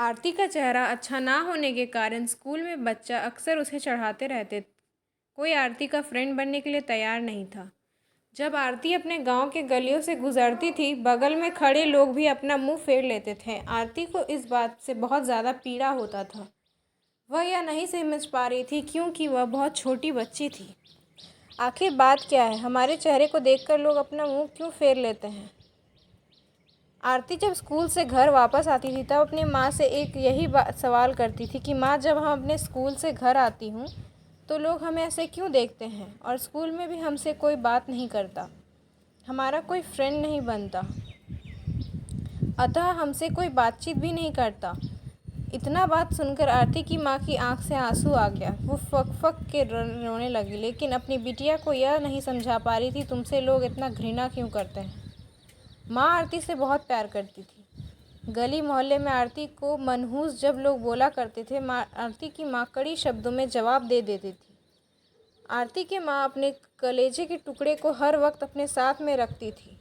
आरती का चेहरा अच्छा ना होने के कारण स्कूल में बच्चा अक्सर उसे चढ़ाते रहते। कोई आरती का फ्रेंड बनने के लिए तैयार नहीं था। जब आरती अपने गांव के गलियों से गुजरती थी, बगल में खड़े लोग भी अपना मुंह फेर लेते थे। आरती को इस बात से बहुत ज़्यादा पीड़ा होता था। वह यह नहीं समझ पा रही थी क्योंकि वह बहुत छोटी बच्ची थी। आखिर बात क्या है? हमारे चेहरे को देखकर लोग अपना मुंह क्यों फेर लेते हैं? आरती जब स्कूल से घर वापस आती थी तब अपनी माँ से एक यही सवाल करती थी कि माँ, जब हम अपने स्कूल से घर आती हूँ तो लोग हमें ऐसे क्यों देखते हैं और स्कूल में भी हमसे कोई बात नहीं करता, हमारा कोई फ्रेंड नहीं बनता, अतः हमसे कोई बातचीत भी नहीं करता। इतना बात सुनकर आरती की माँ की आंख से आंसू आ गया। वो फक फक के रोने लगी, लेकिन अपनी बिटिया को यह नहीं समझा पा रही थी तुमसे लोग इतना घृणा क्यों करते हैं। माँ आरती से बहुत प्यार करती थी। गली मोहल्ले में आरती को मनहूस जब लोग बोला करते थे, आरती की माँ कड़ी शब्दों में जवाब दे देती थी। आरती की माँ अपने कलेजे के टुकड़े को हर वक्त अपने साथ में रखती थी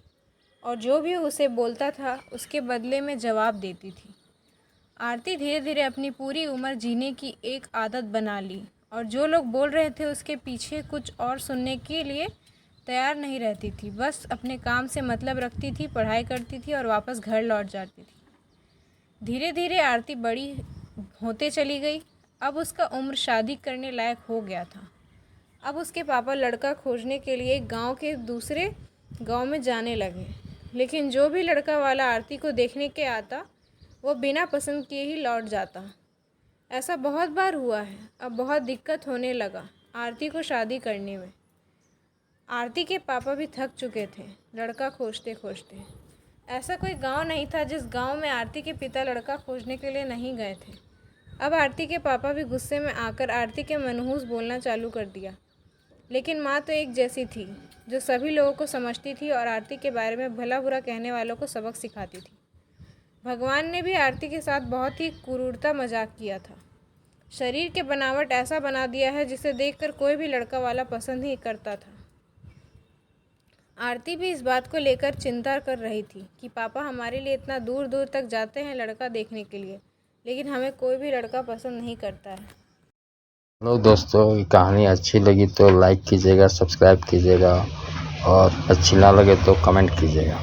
और जो भी उसे बोलता था उसके बदले में जवाब देती थी। आरती धीरे धीरे अपनी पूरी उम्र जीने की एक आदत बना ली और जो लोग बोल रहे थे उसके पीछे कुछ और सुनने के लिए तैयार नहीं रहती थी। बस अपने काम से मतलब रखती थी, पढ़ाई करती थी और वापस घर लौट जाती थी। धीरे धीरे आरती बड़ी होते चली गई। अब उसका उम्र शादी करने लायक हो गया था। अब उसके पापा लड़का खोजने के लिए गांव के दूसरे गांव में जाने लगे, लेकिन जो भी लड़का वाला आरती को देखने के आता वो बिना पसंद किए ही लौट जाता। ऐसा बहुत बार हुआ है। अब बहुत दिक्कत होने लगा आरती को शादी करने में। आरती के पापा भी थक चुके थे लड़का खोजते खोजते। ऐसा कोई गांव नहीं था जिस गांव में आरती के पिता लड़का खोजने के लिए नहीं गए थे। अब आरती के पापा भी गुस्से में आकर आरती के मनहूस बोलना चालू कर दिया। लेकिन माँ तो एक जैसी थी जो सभी लोगों को समझती थी और आरती के बारे में भला बुरा कहने वालों को सबक सिखाती थी। भगवान ने भी आरती के साथ बहुत ही क्रूरता मजाक किया था। शरीर के बनावट ऐसा बना दिया है जिसे देखकर कोई भी लड़का वाला पसंद ही करता था। आरती भी इस बात को लेकर चिंता कर रही थी कि पापा हमारे लिए इतना दूर दूर तक जाते हैं लड़का देखने के लिए, लेकिन हमें कोई भी लड़का पसंद नहीं करता है। हेलो दोस्तों, ये कहानी अच्छी लगी तो लाइक कीजिएगा, सब्सक्राइब कीजिएगा और अच्छी ना लगे तो कमेंट कीजिएगा।